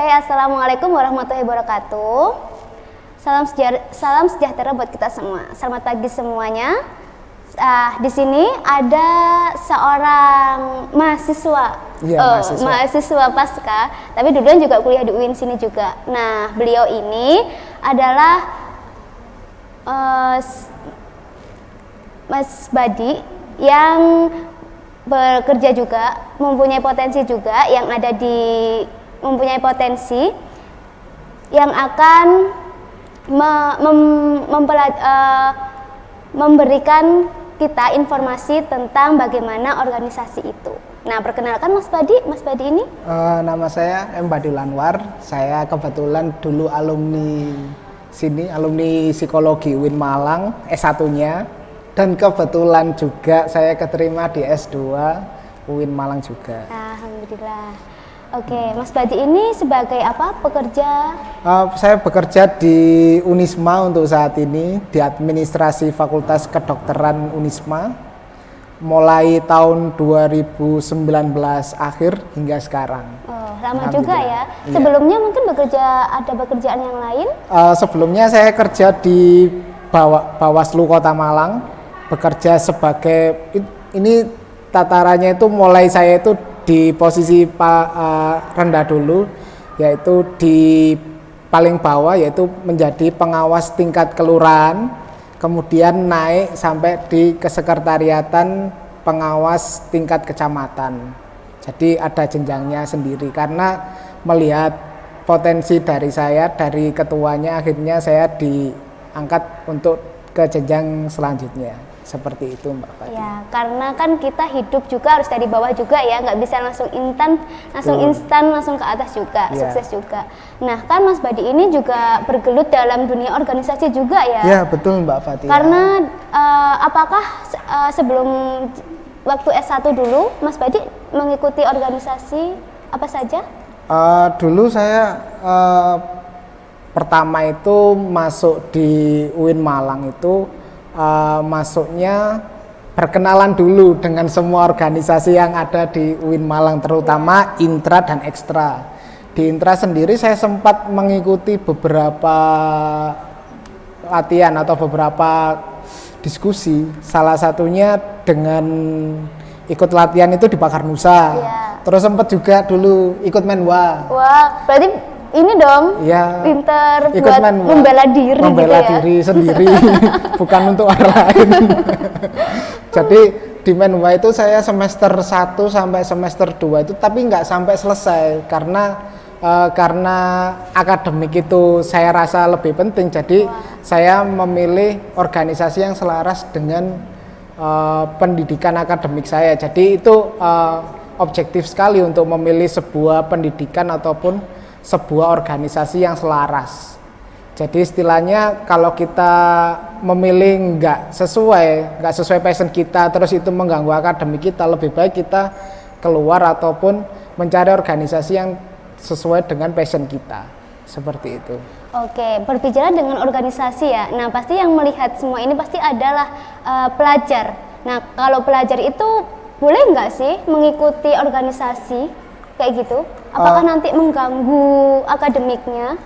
Assalamualaikum warahmatullahi wabarakatuh. Salam sejahtera buat kita semua. Selamat pagi semuanya. Di sini ada seorang mahasiswa, mahasiswa pasca, tapi duluan juga kuliah di UIN sini juga. Nah, beliau ini adalah Mas Badi yang bekerja juga, mempunyai potensi juga, mempunyai potensi yang akan memberikan kita informasi tentang bagaimana organisasi itu. Nah, perkenalkan Mas Badi. Mas Badi ini? Nama saya M. Badil Anwar. Saya kebetulan dulu alumni sini, alumni psikologi UIN Malang, S1-nya. Dan kebetulan juga saya keterima di S2 UIN Malang juga. Alhamdulillah. Oke, Mas Badi ini sebagai apa? Pekerja? Saya bekerja di Unisma untuk saat ini, di administrasi Fakultas Kedokteran Unisma, mulai tahun 2019 akhir hingga sekarang. Oh, lama juga ya. Sebelumnya mungkin ada pekerjaan yang lain? Sebelumnya saya kerja di Bawaslu Kota Malang, bekerja sebagai, ini tatarannya itu mulai saya itu di posisi rendah dulu, yaitu di paling bawah, yaitu menjadi pengawas tingkat kelurahan, kemudian naik sampai di kesekretariatan pengawas tingkat kecamatan. Jadi ada jenjangnya sendiri, karena melihat potensi dari saya, dari ketuanya, akhirnya saya diangkat untuk ke jenjang selanjutnya. Seperti itu Mbak Fati. Ya, karena kan kita hidup juga harus dari bawah juga ya, nggak bisa langsung instan langsung ke atas juga, sukses juga. Nah, kan Mas Badi ini juga bergelut dalam dunia organisasi juga ya? Ya, betul Mbak Fati. Karena apakah sebelum waktu S1 dulu Mas Badi mengikuti organisasi apa saja? Dulu saya pertama itu masuk di UIN Malang itu masuknya perkenalan dulu dengan semua organisasi yang ada di UIN Malang, terutama intra dan ekstra. Di intra sendiri saya sempat mengikuti beberapa latihan atau beberapa diskusi, salah satunya dengan ikut latihan itu di Pakar Nusa. Terus sempat juga dulu ikut Menwa. Wah, berarti ini dong, pinter buat membela diri sendiri, bukan untuk orang lain. Jadi di Menwa itu saya semester 1 sampai semester 2 itu, tapi nggak sampai selesai karena akademik itu saya rasa lebih penting. Jadi saya memilih organisasi yang selaras dengan pendidikan akademik saya. Jadi itu objektif sekali untuk memilih sebuah pendidikan ataupun sebuah organisasi yang selaras. Jadi istilahnya kalau kita memilih nggak sesuai passion kita, terus itu mengganggu akademik kita, lebih baik kita keluar ataupun mencari organisasi yang sesuai dengan passion kita. Seperti itu. Oke, berbicara dengan organisasi ya. Nah, pasti yang melihat semua ini pasti adalah pelajar. Nah, kalau pelajar itu boleh nggak sih mengikuti organisasi kayak gitu? Apakah nanti mengganggu akademiknya?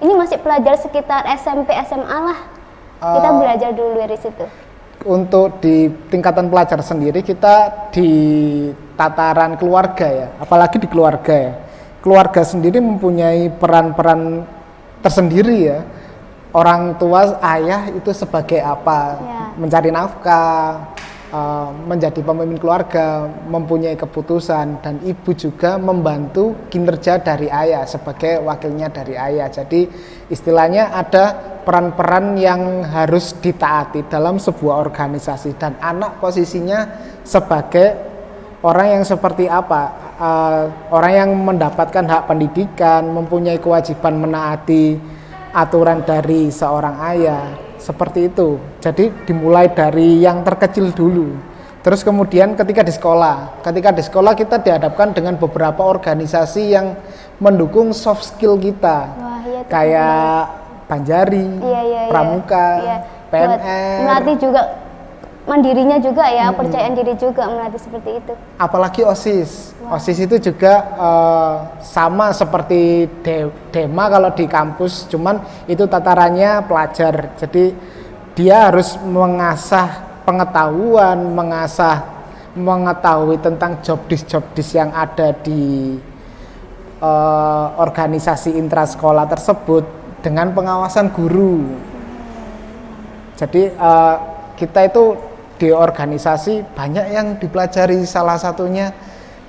Ini masih pelajar sekitar SMP, SMA lah. Kita belajar dulu dari situ. Untuk di tingkatan pelajar sendiri, kita di tataran keluarga ya, apalagi di keluarga ya. Keluarga sendiri mempunyai peran-peran tersendiri ya. Orang tua, ayah itu sebagai apa? Mencari nafkah, menjadi pemimpin keluarga, mempunyai keputusan, dan ibu juga membantu kinerja dari ayah sebagai wakilnya dari ayah. Jadi istilahnya ada peran-peran yang harus ditaati dalam sebuah organisasi, dan anak posisinya sebagai orang yang seperti apa? Orang yang mendapatkan hak pendidikan, mempunyai kewajiban menaati aturan dari seorang ayah. Seperti itu. Jadi dimulai dari yang terkecil dulu. Terus kemudian ketika di sekolah kita dihadapkan dengan beberapa organisasi yang mendukung soft skill kita. Kayak Banjari, Pramuka, PNR. Melatih juga mandirinya juga ya, percayaan diri juga melatih seperti itu. Apalagi OSIS. OSIS itu juga sama seperti Dema kalau di kampus, cuman itu tatarannya pelajar. Jadi dia harus mengasah pengetahuan, mengetahui tentang job desk yang ada di organisasi intrasekolah tersebut dengan pengawasan guru. Jadi kita itu di organisasi banyak yang dipelajari, salah satunya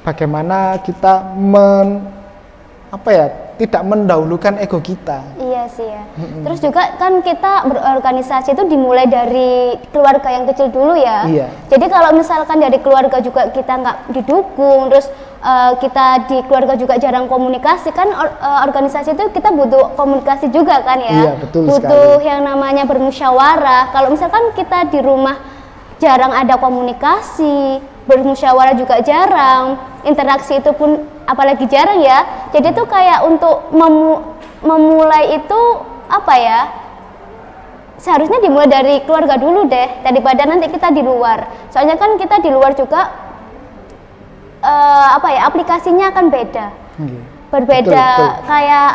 bagaimana kita tidak mendahulukan ego kita. Iya sih ya. Terus juga kan kita berorganisasi itu dimulai dari keluarga yang kecil dulu ya. Iya. Jadi kalau misalkan dari keluarga juga kita nggak didukung, terus kita di keluarga juga jarang komunikasi, kan organisasi itu kita butuh komunikasi juga kan ya. Iya, betul butuh sekali. yang namanya bermusyawarah. Kalau misalkan kita di rumah jarang ada komunikasi, bermusyawarah juga jarang, interaksi itu pun apalagi jarang ya. Jadi tuh kayak untuk memulai itu seharusnya dimulai dari keluarga dulu deh, daripada nanti kita di luar. Soalnya kan kita di luar juga aplikasinya akan beda. Berbeda. Betul. Kayak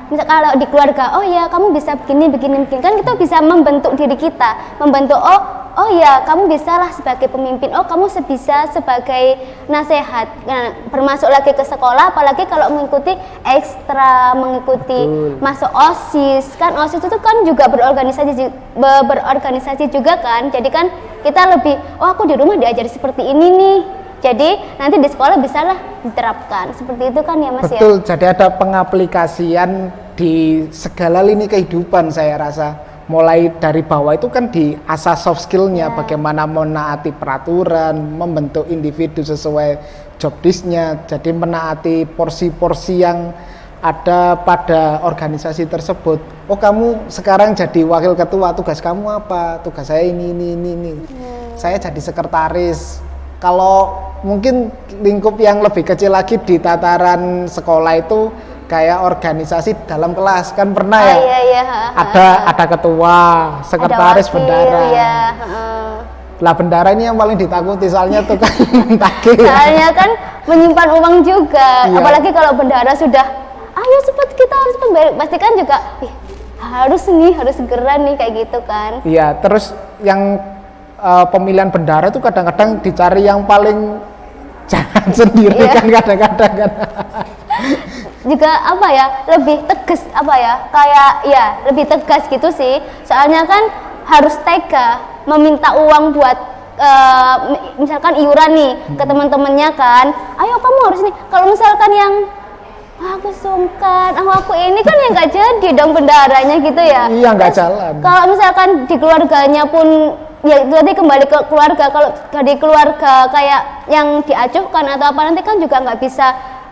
misal kalau di keluarga, oh ya kamu bisa begini kan kita bisa membentuk diri kita, membentuk oh ya kamu bisalah sebagai pemimpin, oh kamu bisa sebagai nasehat. Nah, bermasuk lagi ke sekolah, apalagi kalau mengikuti masuk OSIS, kan OSIS itu kan juga berorganisasi juga kan. Jadi kan kita lebih, aku di rumah diajari seperti ini nih, jadi nanti di sekolah bisalah diterapkan seperti itu kan ya Mas. Betul, jadi ada pengaplikasian di segala lini kehidupan. Saya rasa mulai dari bawah itu kan diasah soft skillnya, bagaimana menaati peraturan, membentuk individu sesuai job desk-nya, jadi menaati porsi-porsi yang ada pada organisasi tersebut. Oh kamu sekarang jadi wakil ketua, tugas kamu apa? Tugas saya ini. Saya jadi sekretaris. Kalau mungkin lingkup yang lebih kecil lagi di tataran sekolah itu kayak organisasi dalam kelas kan pernah ada ketua, sekretaris, ada wakil, bendara. Ya, Lah bendara ini yang paling ditakuti soalnya tuh kan tagih. Soalnya kan menyimpan uang juga, Iya. apalagi kalau bendara sudah, ayo cepat kita harus membayar, pasti kan juga harus segera nih kayak gitu kan. Iya, terus yang pemilihan bendara itu kadang-kadang dicari yang paling jangan sendiri kan kadang-kadang kan. Juga lebih tegas lebih tegas gitu sih. Soalnya kan harus tega meminta uang buat misalkan iuran nih ke teman-temannya kan. Ayo kamu harus nih. Kalau misalkan yang aku sungkan, aku ini kan yang nggak jadi dong bendaranya gitu ya. Iya, nggak jalan. Kalau misalkan di keluarganya pun ya nanti kembali ke keluarga. Kalau dari keluarga kayak yang diacuhkan atau apa, nanti kan juga nggak bisa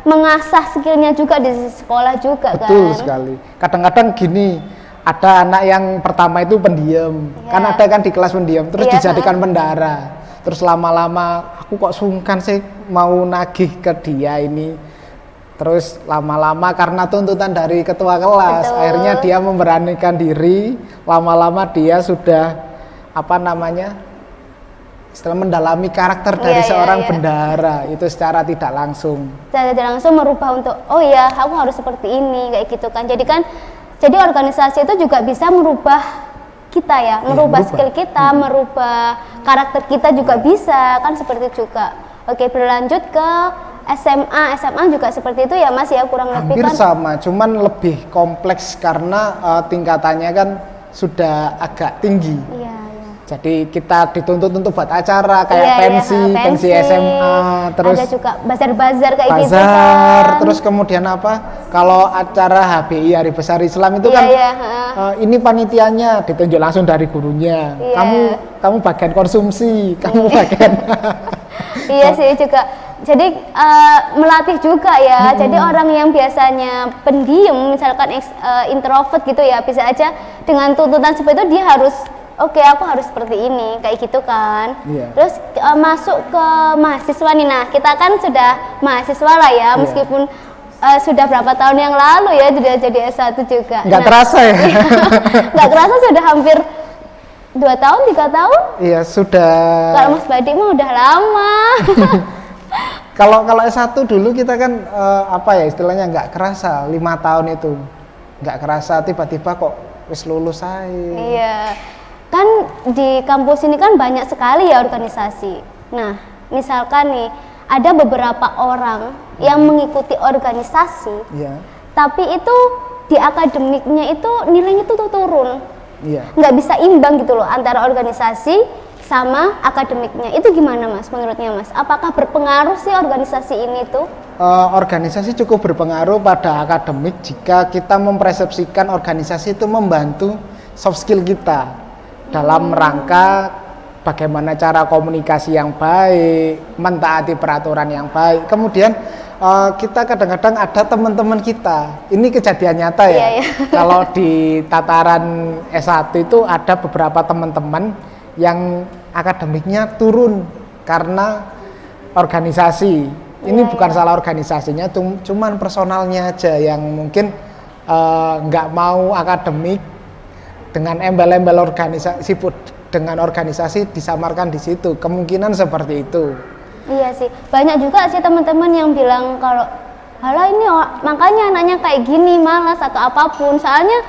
mengasah skillnya juga di sekolah juga. Betul kan. sekali. Kadang-kadang gini, ada anak yang pertama itu pendiam, kan ada kan di kelas pendiam, terus dijadikan bendara. Terus lama-lama aku kok sungkan sih mau nagih ke dia ini. Terus lama-lama karena tuntutan dari ketua kelas, akhirnya dia memberanikan diri. Lama-lama dia sudah setelah mendalami karakter dari seorang bendara itu secara tidak langsung. Secara tidak langsung merubah untuk aku harus seperti ini kayak gitu kan. Jadi organisasi itu juga bisa merubah kita ya, merubah skill kita, merubah karakter kita juga bisa kan seperti itu juga. Oke, berlanjut ke SMA juga seperti itu ya Mas ya, kurang lebih hampir kan. sama, cuman lebih kompleks karena tingkatannya kan sudah agak tinggi. Iya. Jadi kita dituntut untuk buat acara kayak pensi SMA, terus ada juga bazar kayak gitu kan. kan. Terus kemudian kalau acara HBI Hari Besar Islam itu kan ini panitianya ditunjuk langsung dari gurunya. Kamu bagian konsumsi, kamu bagian. Iya sih juga. Jadi melatih juga ya. Jadi orang yang biasanya pendiam, misalkan introvert gitu ya, bisa aja dengan tuntutan seperti itu dia harus aku harus seperti ini, kayak gitu kan. Terus masuk ke mahasiswa nih. Nah, kita kan sudah mahasiswa lah ya, meskipun sudah berapa tahun yang lalu ya sudah jadi S1 juga. Nggak terasa ya? Nggak terasa sudah hampir 2 tahun, 3 tahun? Iya, sudah. Kalau Mas Badik mah udah lama. Kalau S1 dulu kita kan apa ya istilahnya nggak kerasa 5 tahun itu nggak kerasa tiba-tiba kok wis lulus aja. Iya, kan di kampus ini kan banyak sekali ya organisasi. Nah, misalkan nih ada beberapa orang yang mengikuti organisasi, Iya. tapi itu di akademiknya itu nilainya tuh turun, Iya. nggak bisa imbang gitu loh antara organisasi sama akademiknya. Itu gimana Mas menurutnya Mas? Apakah berpengaruh sih organisasi ini tuh? Organisasi cukup berpengaruh pada akademik jika kita mempersepsikan organisasi itu membantu soft skill kita dalam rangka bagaimana cara komunikasi yang baik, mentaati peraturan yang baik. Kemudian kita kadang-kadang ada teman-teman kita, ini kejadian nyata ya. Iya, iya. Kalau di tataran S1 itu ada beberapa teman-teman yang akademiknya turun karena organisasi. Ini Iya, bukan iya. salah organisasinya, cuman personalnya aja yang mungkin nggak mau akademik dengan embel-embel organisasi, dengan organisasi disamarkan di situ. Kemungkinan seperti itu. Iya sih, banyak juga sih teman-teman yang bilang kalau halah ini makanya anaknya kayak gini, malas atau apapun. Soalnya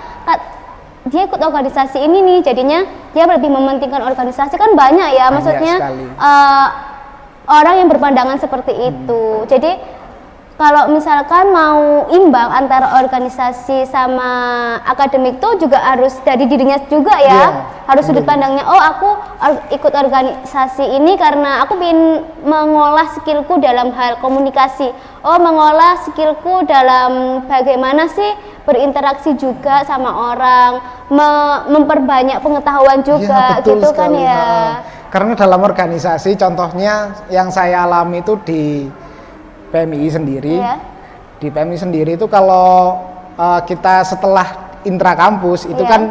dia ikut organisasi ini nih, jadinya dia lebih mementingkan organisasi. Kan banyak ya, Banyak maksudnya sekali. orang yang berpandangan seperti itu. Jadi kalau misalkan mau imbang antara organisasi sama akademik tuh juga harus dari dirinya juga ya. Iya, Harus sudut pandangnya, oh aku ikut organisasi ini karena aku ingin mengolah skillku dalam hal komunikasi. Oh, mengolah skillku dalam bagaimana sih berinteraksi juga sama orang, memperbanyak pengetahuan juga, Iya, betul gitu kan sekali. ya. Karena dalam organisasi, contohnya yang saya alami itu di PMI sendiri. Iya. Di PMI sendiri itu kalau kita setelah intrakampus itu Iya. kan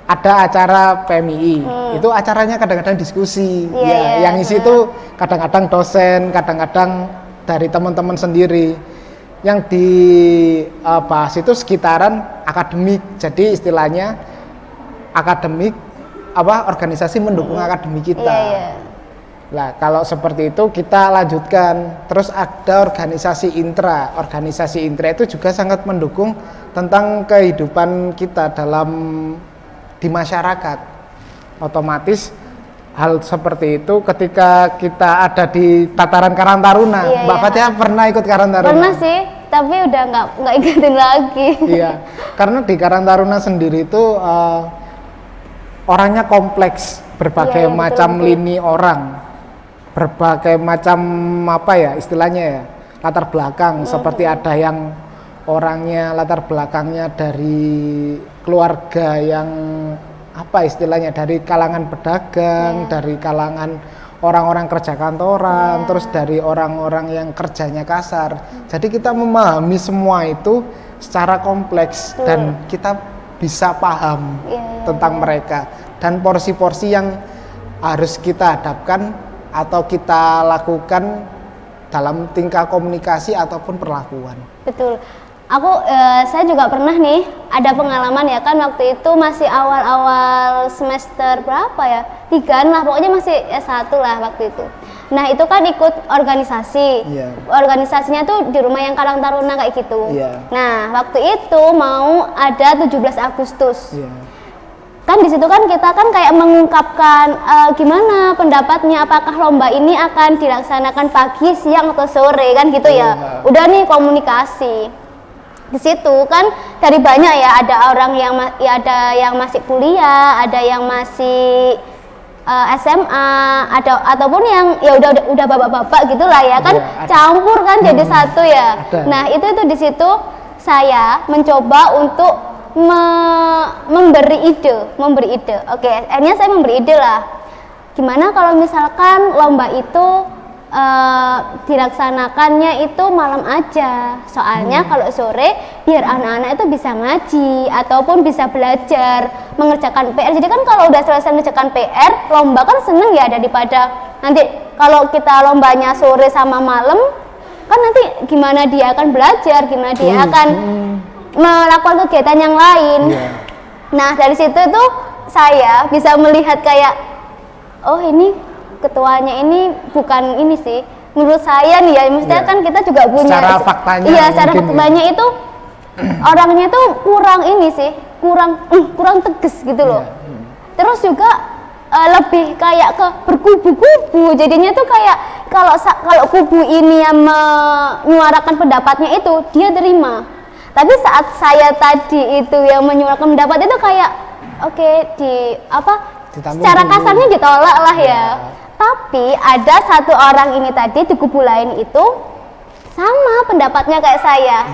ada acara PMI. Itu acaranya kadang-kadang diskusi. Iya, Ya, iya. yang isi itu kadang-kadang dosen, kadang-kadang dari teman-teman sendiri. Yang dibahas itu sekitaran akademik. Jadi istilahnya akademik organisasi mendukung akademik kita. Iya, iya. Nah, kalau seperti itu kita lanjutkan. Terus ada organisasi intra. Organisasi intra itu juga sangat mendukung tentang kehidupan kita di masyarakat. Otomatis hal seperti itu ketika kita ada di tataran Karang Taruna. Iya, Mbak iya. Fathia pernah ikut Karang Taruna? Pernah sih, tapi udah nggak ikutin lagi. Iya, karena di Karang Taruna sendiri itu orangnya kompleks, berbagai Iya, iya, macam betul. lini orang, berbagai macam istilahnya ya, latar belakang. Seperti ada yang orangnya latar belakangnya dari keluarga yang istilahnya dari kalangan pedagang, dari kalangan orang-orang kerja kantoran, terus dari orang-orang yang kerjanya kasar. Jadi kita memahami semua itu secara kompleks dan kita bisa paham tentang mereka dan porsi-porsi yang harus kita hadapkan atau kita lakukan dalam tingkah komunikasi ataupun perlakuan. Betul. Saya juga pernah nih ada pengalaman ya kan, waktu itu masih awal-awal semester berapa ya, 3-an lah, pokoknya masih S1 lah waktu itu. Nah itu kan ikut organisasi. Iya. Organisasinya tuh di rumah yang Karang Taruna kayak gitu. Iya. Nah waktu itu mau ada 17 Agustus. Iya. Kan di situ kan kita kan kayak mengungkapkan gimana pendapatnya, apakah lomba ini akan dilaksanakan pagi, siang atau sore kan gitu ya. Iya. Udah nih komunikasi. Di situ kan dari banyak ya, ada orang yang ada yang masih kuliah, ada yang masih SMA, ataupun yang ya udah bapak-bapak gitulah ya kan, Iya, ada. campur kan jadi satu ya. Ada. Nah, itu di situ saya mencoba untuk memberi ide. Oke, akhirnya saya memberi ide lah. Gimana kalau misalkan lomba itu dilaksanakannya itu malam aja, soalnya kalau sore biar anak-anak itu bisa ngaji ataupun bisa belajar mengerjakan PR. Jadi kan kalau udah selesai mengerjakan PR, lomba kan seneng ya, daripada nanti kalau kita lombanya sore sama malam kan nanti gimana dia akan belajar, gimana dia akan melakukan kegiatan yang lain. Iya. Nah dari situ tuh saya bisa melihat kayak, oh ini ketuanya ini bukan ini sih. Menurut saya nih ya, maksudnya kan kita juga punya secara faktanya. Iya, secara faktanya itu orangnya tuh kurang ini sih, kurang tegas gitu loh. Terus juga lebih kayak ke berkubu-kubu. Jadinya tuh kayak kalau kubu ini yang menyuarakan pendapatnya itu dia terima. Tapi saat saya tadi itu yang menyuarakan pendapat itu kayak oke, secara kasarnya ditolak lah ya. Tapi ada satu orang ini tadi di kubu lain itu sama pendapatnya kayak saya.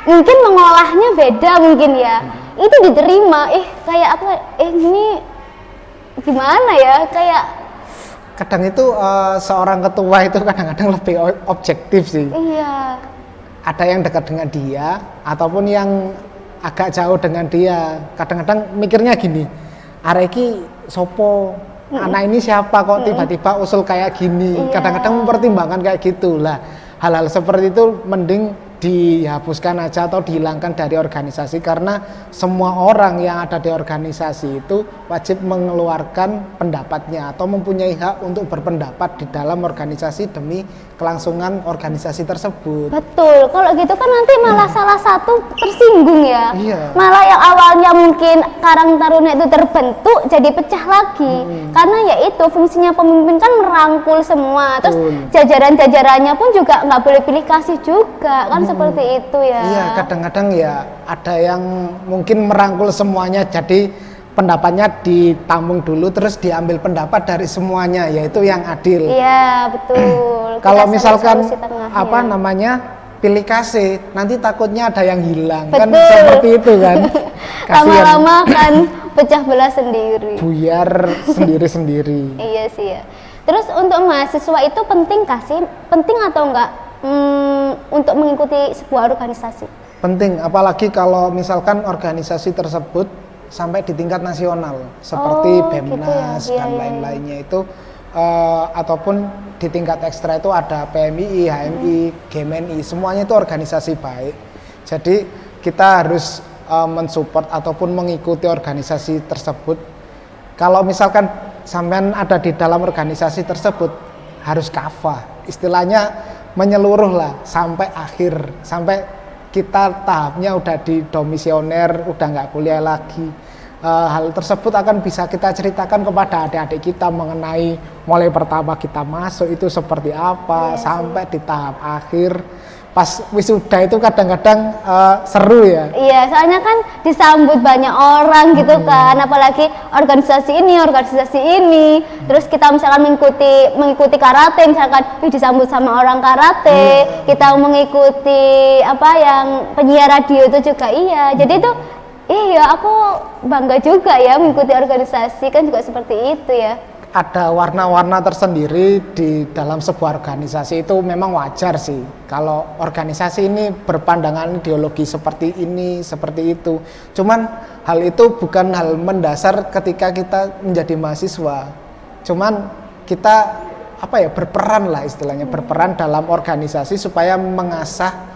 Mungkin mengolahnya beda mungkin ya. Itu diterima. Kayak apa? Ini gimana ya? Kayak kadang itu seorang ketua itu kadang-kadang lebih objektif sih. Iya. Ada yang dekat dengan dia ataupun yang agak jauh dengan dia. Kadang-kadang mikirnya gini, areki sopo, anak ini siapa kok tiba-tiba usul kayak gini. Kadang-kadang mempertimbangkan kayak gitulah. Hal-hal seperti itu mending dihapuskan aja atau dihilangkan dari organisasi, karena semua orang yang ada di organisasi itu wajib mengeluarkan pendapatnya atau mempunyai hak untuk berpendapat di dalam organisasi demi kelangsungan organisasi tersebut. Betul, kalau gitu kan nanti malah salah satu tersinggung ya. Iya. Malah yang awalnya mungkin Karang Taruna itu terbentuk jadi pecah lagi. Karena ya itu fungsinya pemimpin kan merangkul semua. Terus jajaran-jajarannya pun juga nggak boleh pilih kasih juga kan, seperti itu ya. Iya, kadang-kadang ya ada yang mungkin merangkul semuanya, jadi pendapatnya ditampung dulu terus diambil pendapat dari semuanya, yaitu yang adil. Iya, betul. Kalau misalkan pilih kasih, nanti takutnya ada yang hilang. Betul. Kan seperti itu kan. Lama-lama kan pecah belah sendiri. Buyar sendiri-sendiri. Iya sih ya. Terus untuk mahasiswa itu penting atau enggak untuk mengikuti sebuah organisasi? Penting, apalagi kalau misalkan organisasi tersebut sampai di tingkat nasional seperti BEMNAS gitu ya. dan lain-lainnya itu, ataupun di tingkat ekstra itu ada PMII, HMI, GMNI, semuanya itu organisasi baik. Jadi kita harus mensupport ataupun mengikuti organisasi tersebut. Kalau misalkan sampean ada di dalam organisasi tersebut, harus kafah, istilahnya menyeluruh lah sampai akhir, sampai kita tahapnya udah di domisioner, udah nggak kuliah lagi. Hal tersebut akan bisa kita ceritakan kepada adik-adik kita mengenai mulai pertama kita masuk itu seperti apa, sampai di tahap akhir. Pas wisuda itu kadang-kadang seru ya. Iya, soalnya kan disambut banyak orang gitu kan, apalagi organisasi ini. Terus kita misalkan mengikuti karate, misalkan disambut sama orang karate, kita mengikuti yang penyiar radio itu juga iya. Jadi itu aku bangga juga ya mengikuti organisasi, kan juga seperti itu ya. Ada warna-warna tersendiri di dalam sebuah organisasi, itu memang wajar sih. Kalau organisasi ini berpandangan ideologi seperti ini, seperti itu. Cuman hal itu bukan hal mendasar ketika kita menjadi mahasiswa. Cuman kita berperan lah istilahnya, berperan dalam organisasi supaya mengasah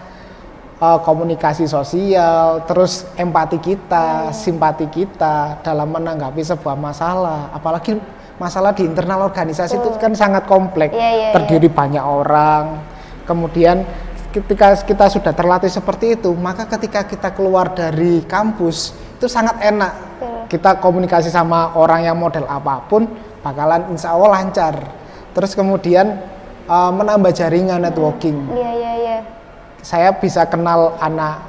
komunikasi sosial, terus empati kita, simpati kita dalam menanggapi sebuah masalah. Apalagi masalah di internal organisasi itu kan sangat kompleks, terdiri banyak orang. Kemudian ketika kita sudah terlatih seperti itu, maka ketika kita keluar dari kampus itu sangat enak. Kita komunikasi sama orang yang model apapun bakalan insya Allah lancar. Terus kemudian menambah jaringan networking. Saya bisa kenal anak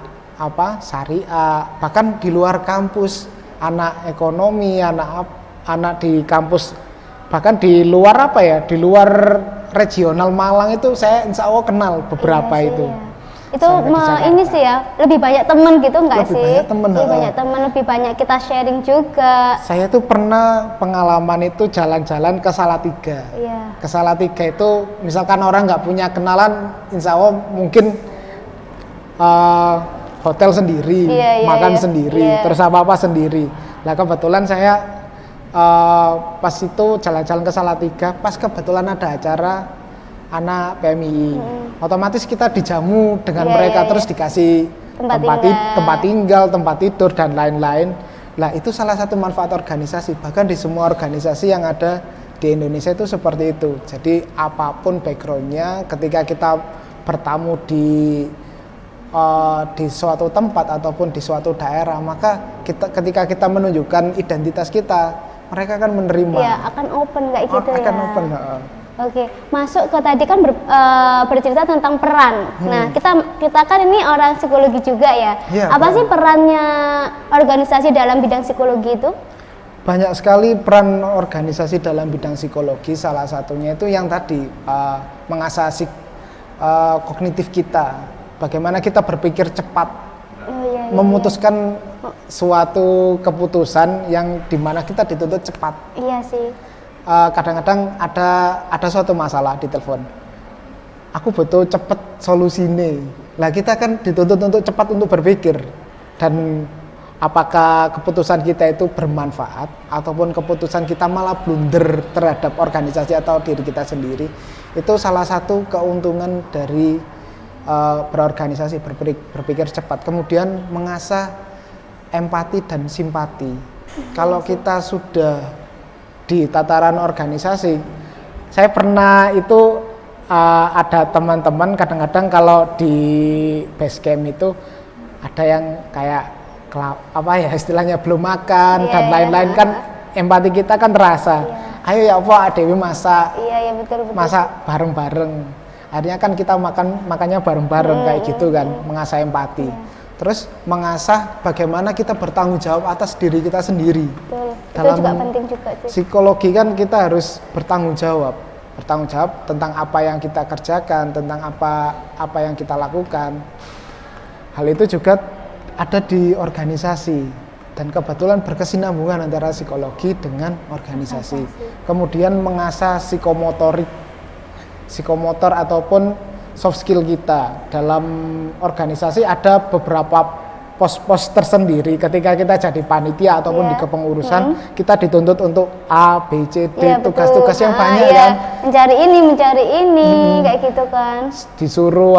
syariah, bahkan di luar kampus, anak ekonomi, anak di kampus, bahkan di luar di luar regional Malang itu saya insya Allah kenal beberapa itu. Itu ini sih ya, lebih banyak teman gitu nggak sih? Lebih banyak teman, lebih banyak kita sharing juga. Saya tuh pernah pengalaman itu jalan-jalan ke Salatiga. Ke Salatiga itu misalkan orang nggak punya kenalan, insya Allah mungkin hotel sendiri, makan sendiri, terus apa-apa sendiri. Nah kebetulan saya pas itu jalan-jalan ke Salatiga, pas kebetulan ada acara anak PMI, otomatis kita dijamu dengan mereka, terus dikasih tempat tinggal, tempat tidur dan lain-lain. Lah itu salah satu manfaat organisasi. Bahkan di semua organisasi yang ada di Indonesia itu seperti itu. Jadi apapun backgroundnya, ketika kita bertamu di suatu tempat ataupun di suatu daerah, maka ketika kita menunjukkan identitas kita, mereka akan menerima. Ya, akan open kayak gitu ya. Akan open. Oke, masuk ke tadi kan bercerita tentang peran. Nah, kita kan ini orang psikologi juga ya. Apa sih perannya organisasi dalam bidang psikologi itu? Banyak sekali peran organisasi dalam bidang psikologi. Salah satunya itu yang tadi mengasah kognitif kita. Bagaimana kita berpikir cepat, memutuskan suatu keputusan yang dimana kita dituntut cepat. Iya sih. Kadang-kadang ada suatu masalah di telepon, aku butuh cepet solusinya. Lah kita kan dituntut untuk cepat untuk berpikir, dan apakah keputusan kita itu bermanfaat ataupun keputusan kita malah blunder terhadap organisasi atau diri kita sendiri. Itu salah satu keuntungan dari berorganisasi, berpikir cepat, kemudian mengasah empati dan simpati. Kalau kita sudah di tataran organisasi, saya pernah itu ada teman-teman kadang-kadang kalau di base camp itu ada yang kayak istilahnya belum makan dan lain-lain, kan empati kita kan terasa. Ayo ya apa Dewi masak, betul. masak bareng-bareng. Akhirnya kan kita makannya bareng-bareng kayak gitu kan, mengasah empati. Terus mengasah bagaimana kita bertanggung jawab atas diri kita sendiri. Betul. Dalam itu juga penting juga sih. Psikologi kan kita harus bertanggung jawab tentang apa yang kita kerjakan, tentang apa yang kita lakukan. Hal itu juga ada di organisasi, dan kebetulan berkesinambungan antara psikologi dengan organisasi. Kemudian mengasah psikomotor ataupun soft skill kita. Dalam organisasi ada beberapa pos-pos tersendiri. Ketika kita jadi panitia ataupun di kepengurusan, kita dituntut untuk A, B, C, D, tugas-tugas yang banyak kan. Mencari ini, kayak gitu kan. Disuruh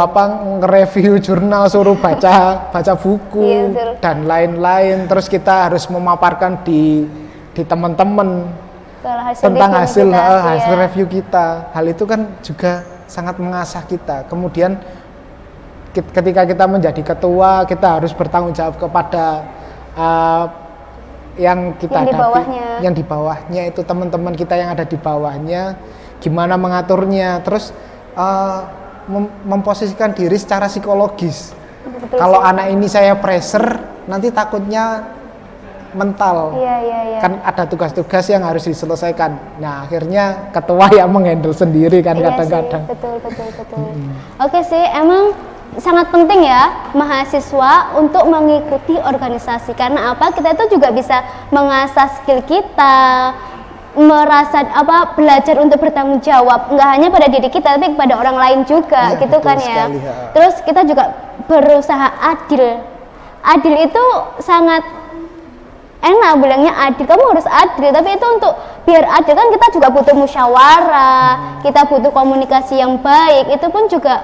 nge-review jurnal, suruh baca buku dan lain-lain. Terus kita harus memaparkan di teman-teman tentang hasil review kita. Hal itu kan juga sangat mengasah kita. Kemudian ketika kita menjadi ketua, kita harus bertanggung jawab kepada yang di bawahnya itu teman-teman kita yang ada di bawahnya, gimana mengaturnya, terus memposisikan diri secara psikologis. Kalau anak ini saya pressure, nanti takutnya mental. Kan ada tugas-tugas yang harus diselesaikan. Nah, akhirnya ketua yang menghandle sendiri kan kadang-kadang. Betul. Oke sih, emang sangat penting ya mahasiswa untuk mengikuti organisasi. Karena apa? Kita itu juga bisa mengasah skill kita, belajar untuk bertanggung jawab, nggak hanya pada diri kita tapi kepada orang lain juga, gitu kan ya. Terus kita juga berusaha adil. Adil itu sangat enak bilangnya adil, kamu harus adil, tapi itu untuk biar adil kan kita juga butuh musyawarah, kita butuh komunikasi yang baik. Itu pun juga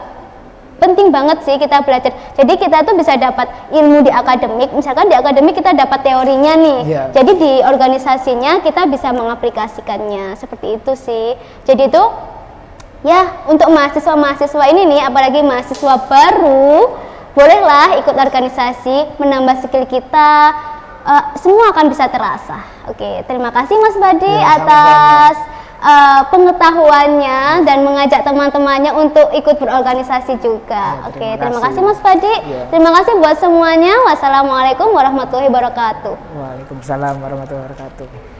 penting banget sih kita belajar. Jadi kita tuh bisa dapat ilmu di akademik, misalkan di akademik kita dapat teorinya nih, jadi di organisasinya kita bisa mengaplikasikannya, seperti itu sih. Jadi itu ya untuk mahasiswa ini nih, apalagi mahasiswa baru, bolehlah ikut organisasi, menambah skill kita. Semua akan bisa terasa. Oke, terima kasih Mas Badi atas pengetahuannya dan mengajak teman-temannya untuk ikut berorganisasi juga. Oke, terima kasih Mas Badi. Terima kasih buat semuanya. Wassalamualaikum warahmatullahi wabarakatuh. Waalaikumsalam warahmatullahi wabarakatuh.